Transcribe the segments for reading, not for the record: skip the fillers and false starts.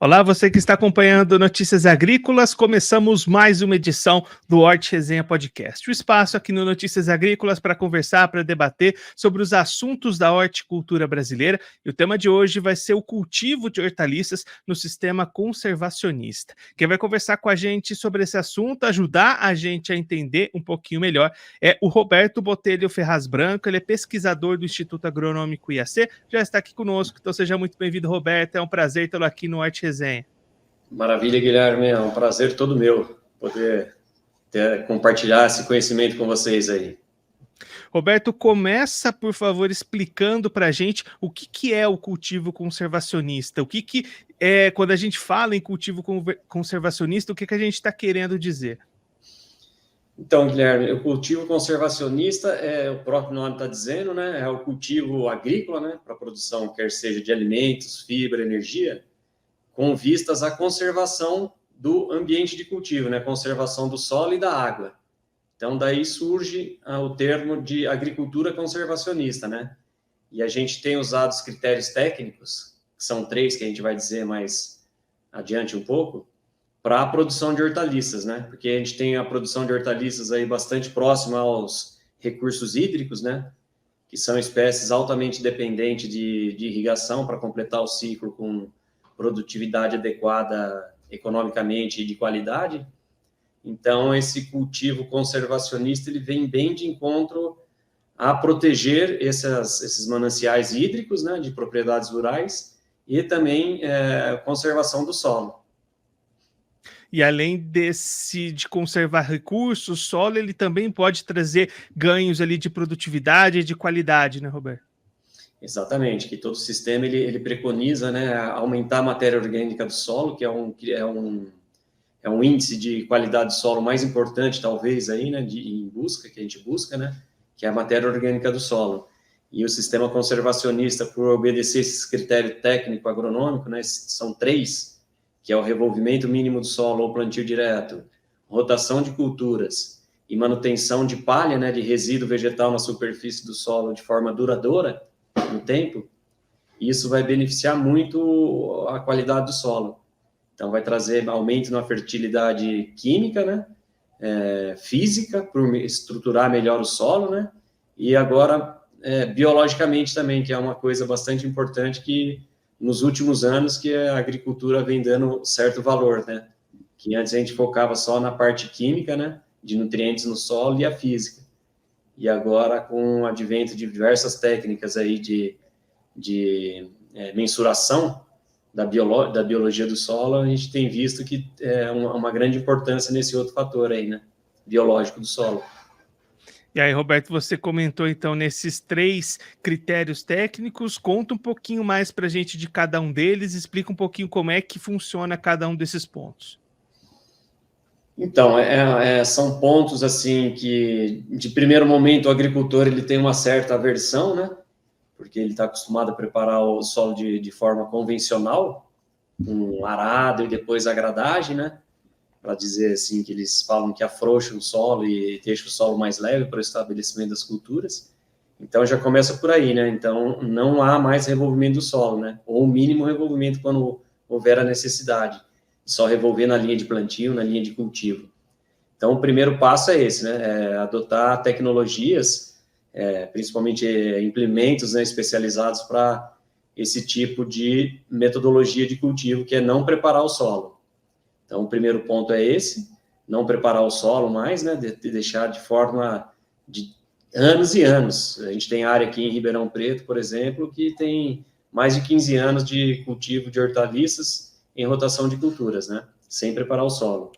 Olá, você que está acompanhando Notícias Agrícolas, começamos mais uma edição do Hort Resenha Podcast. O espaço aqui no Notícias Agrícolas para conversar, para debater sobre os assuntos da horticultura brasileira. E o tema de hoje vai ser o cultivo de hortaliças no sistema conservacionista. Quem vai conversar com a gente sobre esse assunto, ajudar a gente a entender um pouquinho melhor, é o Roberto Botelho Ferraz Branco. Ele é pesquisador do Instituto Agronômico IAC, já está aqui conosco, então seja muito bem-vindo, Roberto. É um prazer tê-lo aqui no Hort Resenha. Maravilha, Guilherme. É um prazer todo meu poder compartilhar esse conhecimento com vocês aí. Roberto, começa, por favor, explicando para a gente o que é o cultivo conservacionista. O que é, quando a gente fala em cultivo conservacionista, o que a gente está querendo dizer? Então, Guilherme, o cultivo conservacionista, o próprio nome está dizendo, né? É o cultivo agrícola, né? Para produção, quer seja de alimentos, fibra, energia, com vistas à conservação do ambiente de cultivo, né? Conservação do solo e da água. Então, daí surge o termo de agricultura conservacionista, né? E a gente tem usado os critérios técnicos, que são 3 que a gente vai dizer mais adiante um pouco, para a produção de hortaliças, né? Porque a gente tem a produção de hortaliças aí bastante próxima aos recursos hídricos, né? Que são espécies altamente dependentes de irrigação para completar o ciclo com produtividade adequada economicamente e de qualidade. Então, esse cultivo conservacionista, ele vem bem de encontro a proteger esses mananciais hídricos, né, de propriedades rurais, e também conservação do solo. E além de conservar recursos, o solo ele também pode trazer ganhos ali de produtividade e de qualidade, né, Roberto? Exatamente, que todo sistema ele preconiza, né, aumentar a matéria orgânica do solo, que é um índice de qualidade do solo mais importante, talvez, aí, né, que a gente busca, né, que é a matéria orgânica do solo. E o sistema conservacionista, por obedecer esses critérios técnico agronômico, né, são 3, que é o revolvimento mínimo do solo ou plantio direto, rotação de culturas e manutenção de palha, né, de resíduo vegetal na superfície do solo de forma duradoura, no tempo, isso vai beneficiar muito a qualidade do solo. Então, vai trazer aumento na fertilidade química, né, física, por estruturar melhor o solo, né, e agora, biologicamente também, que é uma coisa bastante importante que, nos últimos anos, que a agricultura vem dando certo valor, né, que antes a gente focava só na parte química, né, de nutrientes no solo e a física. E agora, com o advento de diversas técnicas aí de mensuração da biologia do solo, a gente tem visto que é uma grande importância nesse outro fator aí, né, biológico do solo. E aí, Roberto, você comentou então nesses 3 critérios técnicos, conta um pouquinho mais para a gente de cada um deles, explica um pouquinho como é que funciona cada um desses pontos. Então, são pontos assim que, de primeiro momento, o agricultor ele tem uma certa aversão, né, porque ele está acostumado a preparar o solo de forma convencional, com arado e depois a gradagem, né, para dizer assim que eles falam que afrouxa o solo e deixa o solo mais leve para o estabelecimento das culturas. Então já começa por aí, né? Então não há mais revolvimento do solo, né? Ou o mínimo revolvimento quando houver a necessidade, só revolver na linha de plantio, na linha de cultivo. Então o primeiro passo é esse, né? É adotar tecnologias, principalmente implementos, né, especializados para esse tipo de metodologia de cultivo, que é não preparar o solo. Então, o primeiro ponto é esse, não preparar o solo mais, né, de deixar de forma de anos e anos. A gente tem área aqui em Ribeirão Preto, por exemplo, que tem mais de 15 anos de cultivo de hortaliças em rotação de culturas, né, sem preparar o solo.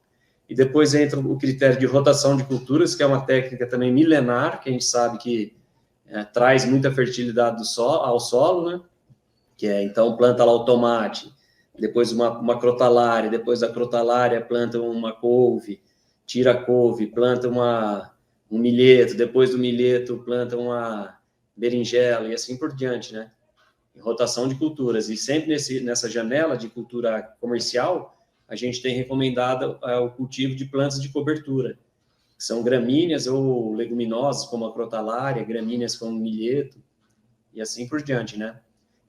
E depois entra o critério de rotação de culturas, que é uma técnica também milenar, que a gente sabe que traz muita fertilidade ao solo, né, que é, então, planta lá o tomate, depois uma crotalária, depois da crotalária planta uma couve, tira a couve, planta um milheto, depois do milheto planta uma berinjela e assim por diante, né? Em rotação de culturas. E sempre nessa janela de cultura comercial, a gente tem recomendado o cultivo de plantas de cobertura, que são gramíneas ou leguminosas, como a crotalária, gramíneas como o milheto, e assim por diante, né?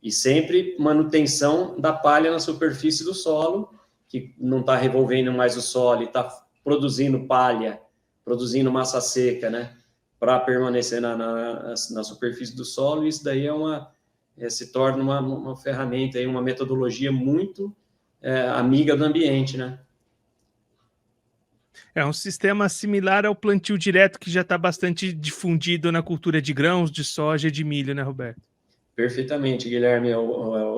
E sempre manutenção da palha na superfície do solo, que não está revolvendo mais o solo e está produzindo palha, produzindo massa seca, né? Para permanecer na superfície do solo. E isso daí se torna uma ferramenta, uma metodologia muito amiga do ambiente, né? É um sistema similar ao plantio direto que já está bastante difundido na cultura de grãos, de soja e de milho, né, Roberto? Perfeitamente, Guilherme.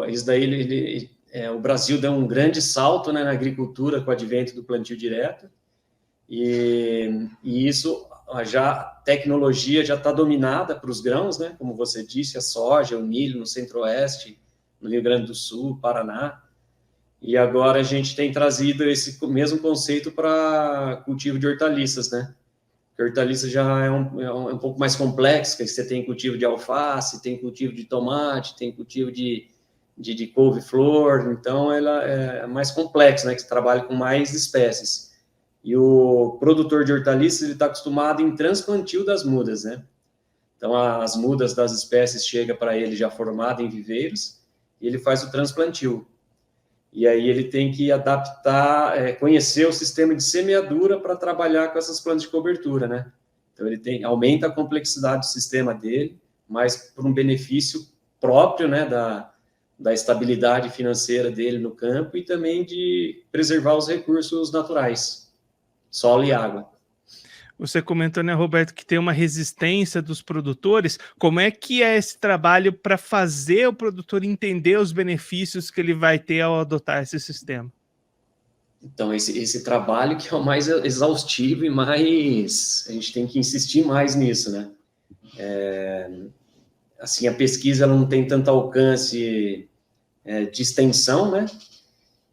Isso daí, o Brasil deu um grande salto, né, na agricultura com o advento do plantio direto, e isso a tecnologia já está dominada para os grãos, né, como você disse, a soja, o milho no Centro-Oeste, no Rio Grande do Sul, Paraná, e agora a gente tem trazido esse mesmo conceito para cultivo de hortaliças, né? Porque hortaliça já é um pouco mais complexo, que você tem cultivo de alface, tem cultivo de tomate, tem cultivo de couve-flor, então ela é mais complexa, né? Que você trabalha com mais espécies. E o produtor de hortaliças, ele está acostumado em transplantio das mudas, né? Então, as mudas das espécies chegam para ele já formada em viveiros, e ele faz o transplantio. E aí ele tem que adaptar, conhecer o sistema de semeadura para trabalhar com essas plantas de cobertura, né? Então ele aumenta a complexidade do sistema dele, mas por um benefício próprio, né, da estabilidade financeira dele no campo e também de preservar os recursos naturais, solo e água. Você comentou, né, Roberto, que tem uma resistência dos produtores. Como é que é esse trabalho para fazer o produtor entender os benefícios que ele vai ter ao adotar esse sistema? Então, esse trabalho que é o mais exaustivo e mais... A gente tem que insistir mais nisso, né? Assim, a pesquisa ela não tem tanto alcance de extensão, né?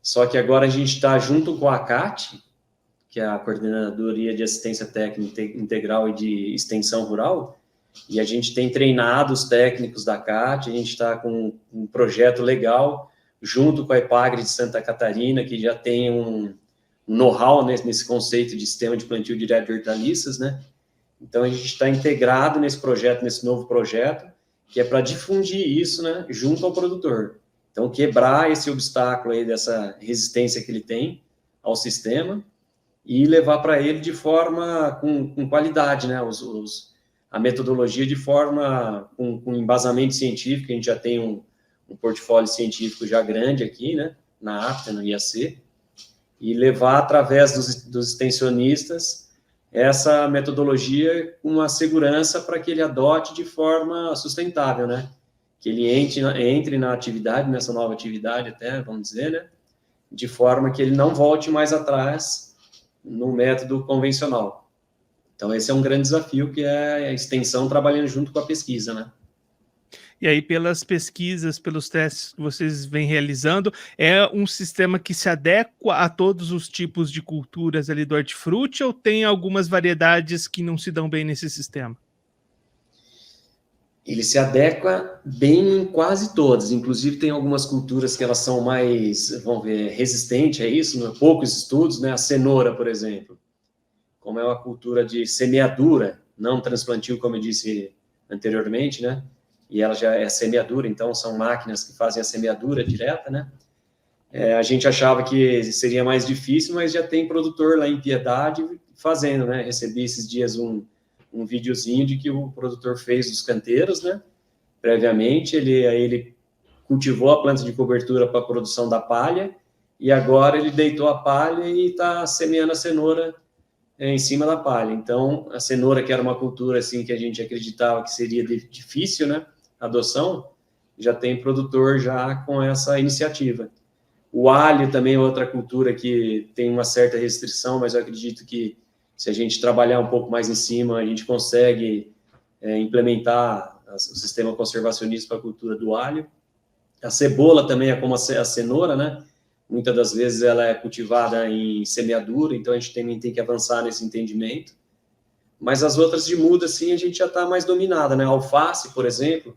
Só que agora a gente está junto com a CAT, que é a Coordenadoria de Assistência Técnica Integral e de Extensão Rural, e a gente tem treinado os técnicos da CAT, a gente está com um projeto legal, junto com a EPAGRE de Santa Catarina, que já tem um know-how nesse conceito de sistema de plantio direto de hortaliças, né? Então, a gente está integrado nesse projeto, nesse novo projeto, que é para difundir isso, né, junto ao produtor. Então, quebrar esse obstáculo aí dessa resistência que ele tem ao sistema e levar para ele de forma com qualidade, né, a metodologia de forma com embasamento científico. A gente já tem um portfólio científico já grande aqui, né, na APTA, no IAC, e levar através dos extensionistas essa metodologia com uma segurança para que ele adote de forma sustentável, né? Que ele entre na atividade, nessa nova atividade até, vamos dizer, né? De forma que ele não volte mais atrás no método convencional. Então, esse é um grande desafio, que é a extensão trabalhando junto com a pesquisa, né? E aí, pelas pesquisas, pelos testes que vocês vêm realizando, é um sistema que se adequa a todos os tipos de culturas ali do hortifruti, ou tem algumas variedades que não se dão bem nesse sistema? Ele se adequa bem em quase todas, inclusive tem algumas culturas que elas são mais, vamos ver, resistentes a isso, né? Poucos estudos, né? A cenoura, por exemplo, como é uma cultura de semeadura, não transplantio, como eu disse anteriormente, né? E ela já é semeadura, então são máquinas que fazem a semeadura direta, né? A gente achava que seria mais difícil, mas já tem produtor lá em Piedade fazendo, né? Recebi esses dias um videozinho de que o produtor fez os canteiros, né? Previamente, ele cultivou a planta de cobertura para a produção da palha, e agora ele deitou a palha e está semeando a cenoura em cima da palha. Então, a cenoura, que era uma cultura assim que a gente acreditava que seria difícil, né? Adoção, já tem produtor já com essa iniciativa. O alho também é outra cultura que tem uma certa restrição, mas eu acredito que se a gente trabalhar um pouco mais em cima, a gente consegue implementar o sistema conservacionista para a cultura do alho. A cebola também é como a cenoura, né? Muitas das vezes ela é cultivada em semeadura, então a gente também tem que avançar nesse entendimento. Mas as outras de muda, assim, a gente já está mais dominada, né? A alface, por exemplo,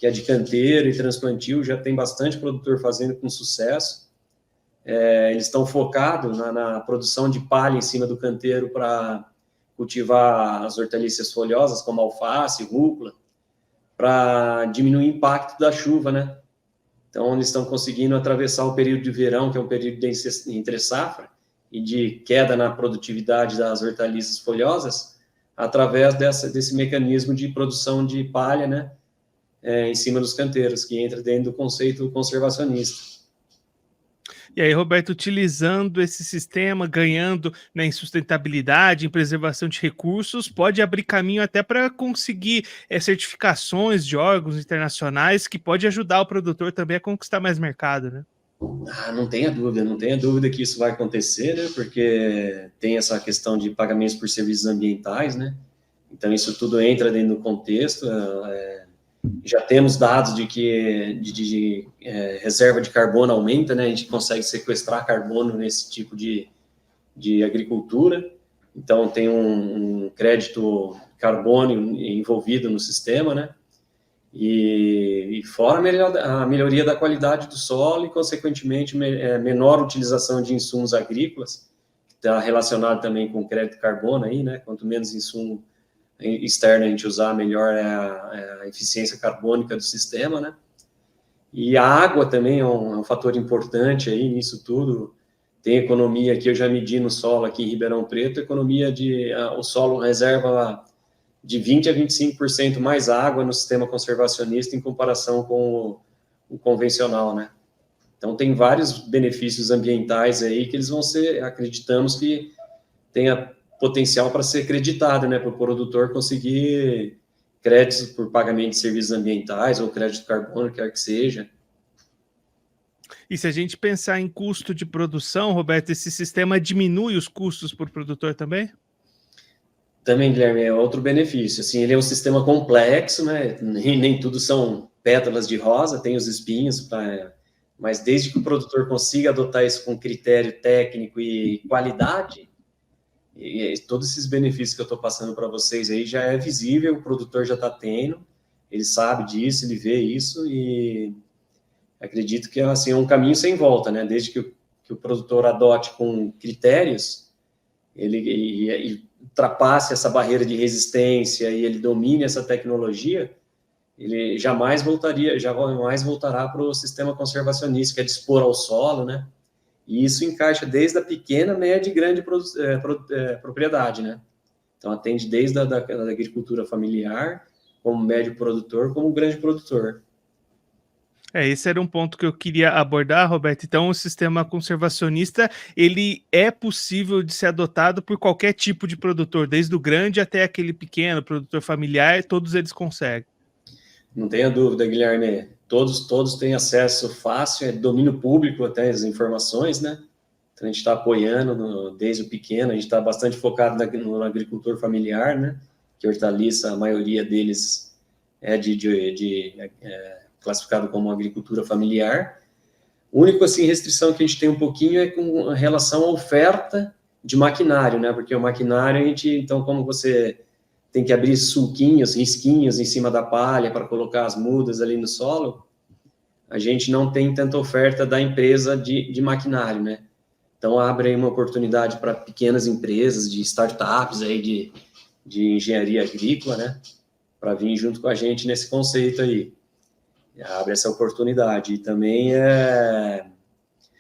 que é de canteiro e transplantio, já tem bastante produtor fazendo com sucesso. Eles estão focados na produção de palha em cima do canteiro para cultivar as hortaliças folhosas, como alface, rúcula, para diminuir o impacto da chuva, né? Então, eles estão conseguindo atravessar o período de verão, que é um período de entre-safra, e de queda na produtividade das hortaliças folhosas, através desse mecanismo de produção de palha, né, em cima dos canteiros, que entra dentro do conceito conservacionista. E aí, Roberto, utilizando esse sistema, ganhando, né, em sustentabilidade, em preservação de recursos, pode abrir caminho até para conseguir certificações de órgãos internacionais que pode ajudar o produtor também a conquistar mais mercado, né? Não tenha dúvida que isso vai acontecer, né? Porque tem essa questão de pagamentos por serviços ambientais, né? Então, isso tudo entra dentro do contexto. Já temos dados de que reserva de carbono aumenta, né? A gente consegue sequestrar carbono nesse tipo de agricultura. Então, tem um crédito carbono envolvido no sistema, né? E fora a melhoria da qualidade do solo e, consequentemente, menor utilização de insumos agrícolas, que está relacionado também com o crédito carbono aí, né? Quanto menos insumo externo a gente usar, melhor é a eficiência carbônica do sistema, né? E a água também é um fator importante aí nisso tudo. Tem economia que eu já medi no solo aqui em Ribeirão Preto, o solo reserva de 20% a 25% mais água no sistema conservacionista em comparação com o convencional, né? Então, tem vários benefícios ambientais aí que eles vão ser, acreditamos que tenha potencial para ser creditado, né? Para o produtor conseguir créditos por pagamento de serviços ambientais ou crédito de carbono, quer que seja. E se a gente pensar em custo de produção, Roberto, esse sistema diminui os custos para o produtor também? Também, Guilherme, é outro benefício. Assim, ele é um sistema complexo, né? Nem tudo são pétalas de rosa, tem os espinhos, mas desde que o produtor consiga adotar isso com critério técnico e qualidade, e todos esses benefícios que eu estou passando para vocês aí já é visível, o produtor já está tendo, ele sabe disso, ele vê isso, e acredito que assim, é um caminho sem volta, né? Desde que o produtor adote com critérios, ele ultrapasse essa barreira de resistência e ele domine essa tecnologia, ele jamais voltará para o sistema conservacionista, que é dispor ao solo, né? E isso encaixa desde a pequena, média e grande propriedade, né? Então, atende desde da agricultura familiar, como médio produtor, como grande produtor. Esse era um ponto que eu queria abordar, Roberto. Então, o sistema conservacionista, ele é possível de ser adotado por qualquer tipo de produtor, desde o grande até aquele pequeno, produtor familiar, todos eles conseguem. Não tenha dúvida, Guilherme. Todos têm acesso fácil, é domínio público até as informações, né? Então, a gente está apoiando desde o pequeno, a gente está bastante focado no agricultor familiar, né? Que hortaliça, a maioria deles é classificado como agricultura familiar. A única assim, restrição que a gente tem um pouquinho é com relação à oferta de maquinário, né? Porque o maquinário, então, como você tem que abrir sulquinhos, risquinhos em cima da palha para colocar as mudas ali no solo, a gente não tem tanta oferta da empresa de maquinário, né? Então, abre aí uma oportunidade para pequenas empresas, de startups aí de engenharia agrícola, né? Para vir junto com a gente nesse conceito aí. Abre essa oportunidade. E também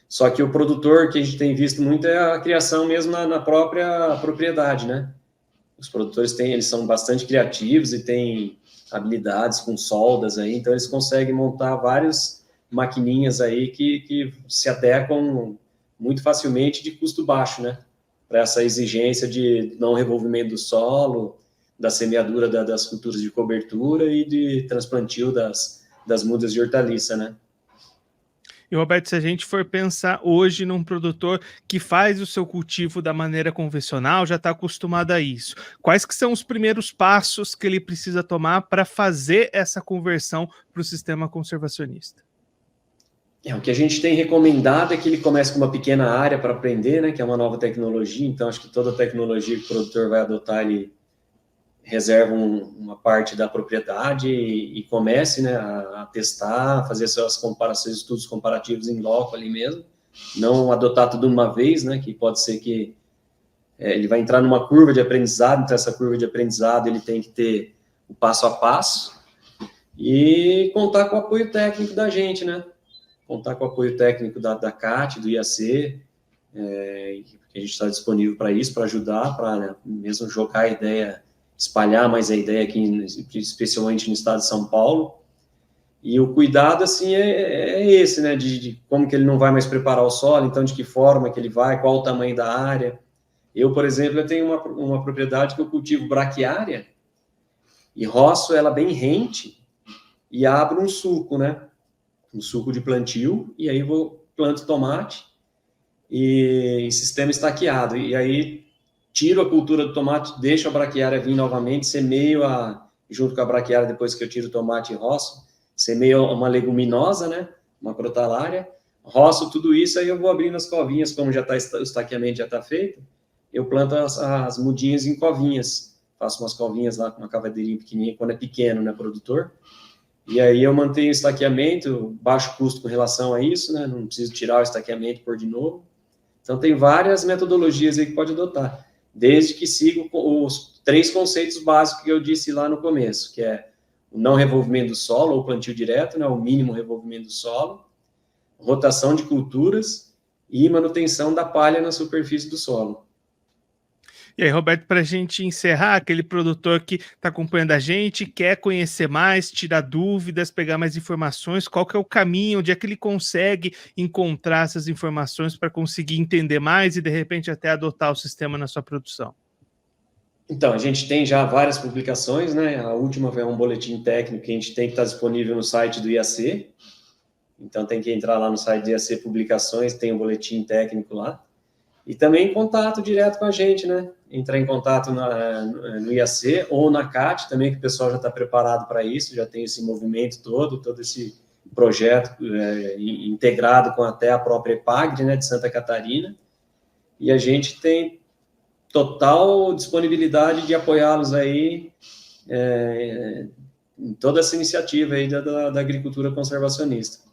Só que o produtor, que a gente tem visto muito, é a criação mesmo na própria propriedade, né? Os produtores eles são bastante criativos e têm habilidades com soldas aí, então eles conseguem montar várias maquininhas aí que se adequam muito facilmente de custo baixo, né? Para essa exigência de não revolvimento do solo, da semeadura das culturas de cobertura e de transplantio das mudas de hortaliça, né? E, Roberto, se a gente for pensar hoje num produtor que faz o seu cultivo da maneira convencional, já está acostumado a isso, quais que são os primeiros passos que ele precisa tomar para fazer essa conversão para o sistema conservacionista? O que a gente tem recomendado é que ele comece com uma pequena área para aprender, né, que é uma nova tecnologia, então acho que toda tecnologia que o produtor vai adotar, ele reserva uma parte da propriedade e comece, né, a testar, fazer suas comparações, estudos comparativos em loco ali mesmo, não adotar tudo de uma vez, né, que pode ser que ele vai entrar numa curva de aprendizado, então essa curva de aprendizado ele tem que ter o passo a passo e contar com o apoio técnico da gente, né, contar com o apoio técnico da CAT, do IAC, que a gente está disponível para isso, para ajudar, para, né, mesmo jogar a ideia, espalhar mais a ideia aqui, especialmente no estado de São Paulo. E o cuidado, assim, é esse, né, de como que ele não vai mais preparar o solo, então de que forma que ele vai, qual o tamanho da área. Eu, por exemplo, eu tenho uma propriedade que eu cultivo braquiária e roço ela bem rente e abro um suco, né, um suco de plantio, e aí planto tomate e em sistema estaqueado, e aí tiro a cultura do tomate, deixo a braquiária vir novamente, semeio junto com a braquiária, depois que eu tiro o tomate e roço, semeio uma leguminosa, né, uma crotalária, roço tudo isso, aí eu vou abrindo as covinhas, como já está, o estaqueamento já está feito, eu planto as mudinhas em covinhas, faço umas covinhas lá com uma cavadeirinha pequenininha, quando é pequeno, né, produtor, e aí eu mantenho o estaqueamento, baixo custo com relação a isso, né, não preciso tirar o estaqueamento e pôr de novo. Então tem várias metodologias aí que pode adotar, desde que siga os 3 conceitos básicos que eu disse lá no começo, que é o não revolvimento do solo, ou plantio direto, né, o mínimo revolvimento do solo, rotação de culturas e manutenção da palha na superfície do solo. E aí, Roberto, para a gente encerrar, aquele produtor que está acompanhando a gente, quer conhecer mais, tirar dúvidas, pegar mais informações, qual que é o caminho, onde é que ele consegue encontrar essas informações para conseguir entender mais e, de repente, até adotar o sistema na sua produção? Então, a gente tem já várias publicações, né? A última é um boletim técnico que a gente tem que estar disponível no site do IAC. Então, tem que entrar lá no site do IAC Publicações, tem um boletim técnico lá. E também contato direto com a gente, né? Entrar em contato no IAC ou na CAT também, que o pessoal já está preparado para isso, já tem esse movimento todo esse projeto integrado com até a própria EPAGRE, né, de Santa Catarina. E a gente tem total disponibilidade de apoiá-los aí em toda essa iniciativa aí da agricultura conservacionista.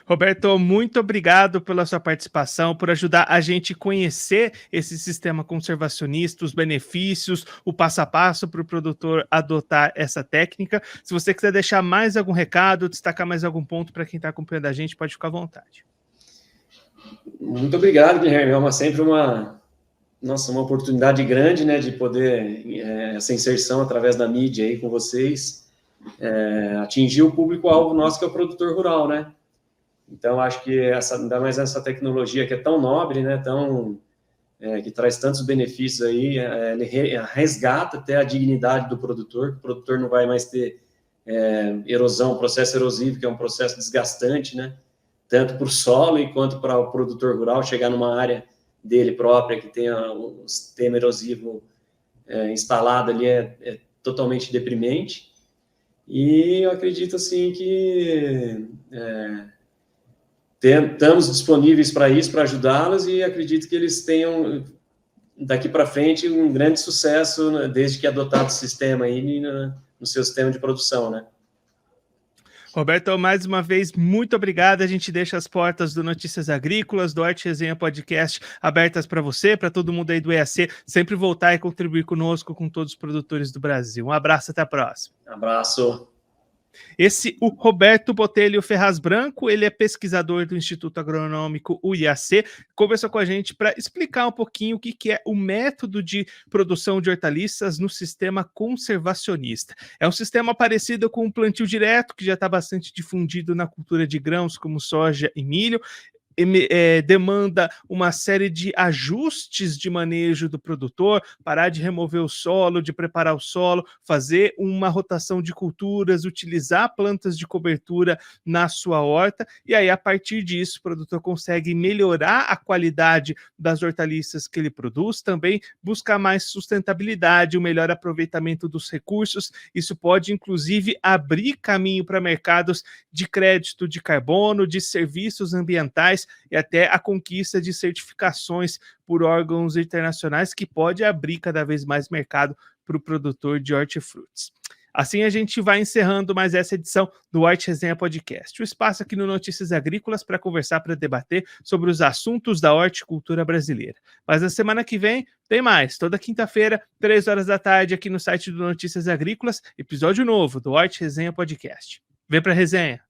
Roberto, muito obrigado pela sua participação, por ajudar a gente a conhecer esse sistema conservacionista, os benefícios, o passo a passo para o produtor adotar essa técnica. Se você quiser deixar mais algum recado, destacar mais algum ponto para quem está acompanhando a gente, pode ficar à vontade. Muito obrigado, Guilherme. É sempre uma oportunidade grande, né, de poder essa inserção através da mídia aí com vocês, atingir o público-alvo nosso, que é o produtor rural, né? Então, acho que ainda mais essa tecnologia que é tão nobre, né, que traz tantos benefícios aí, ele resgata até a dignidade do produtor, que o produtor não vai mais ter erosão, processo erosivo, que é um processo desgastante, né, tanto para o solo quanto para o produtor rural chegar numa área dele própria que tenha um sistema erosivo instalado ali, é totalmente deprimente. E eu acredito, assim, que estamos disponíveis para isso, para ajudá-los, e acredito que eles tenham, daqui para frente, um grande sucesso, né, desde que adotado o sistema aí no seu sistema de produção, né? Roberto, mais uma vez, muito obrigado. A gente deixa as portas do Notícias Agrícolas, do Hort Resenha Podcast, abertas para você, para todo mundo aí do EAC, sempre voltar e contribuir conosco, com todos os produtores do Brasil. Um abraço, até a próxima. Um abraço. O Roberto Botelho Ferraz Branco, ele é pesquisador do Instituto Agronômico, o IAC, conversou com a gente para explicar um pouquinho o que é o método de produção de hortaliças no sistema conservacionista. É um sistema parecido com o plantio direto, que já está bastante difundido na cultura de grãos, como soja e milho. Demanda uma série de ajustes de manejo do produtor, parar de remover o solo, de preparar o solo, fazer uma rotação de culturas, utilizar plantas de cobertura na sua horta, e aí a partir disso o produtor consegue melhorar a qualidade das hortaliças que ele produz, também buscar mais sustentabilidade, um melhor aproveitamento dos recursos. Isso pode inclusive abrir caminho para mercados de crédito de carbono, de serviços ambientais, e até a conquista de certificações por órgãos internacionais, que pode abrir cada vez mais mercado para o produtor de hortifrutis. Assim a gente vai encerrando mais essa edição do Hort Resenha Podcast, o espaço aqui no Notícias Agrícolas para conversar, para debater sobre os assuntos da horticultura brasileira. Mas na semana que vem tem mais, toda quinta-feira, 3 horas da tarde, aqui no site do Notícias Agrícolas, episódio novo do Hort Resenha Podcast. Vem para a resenha!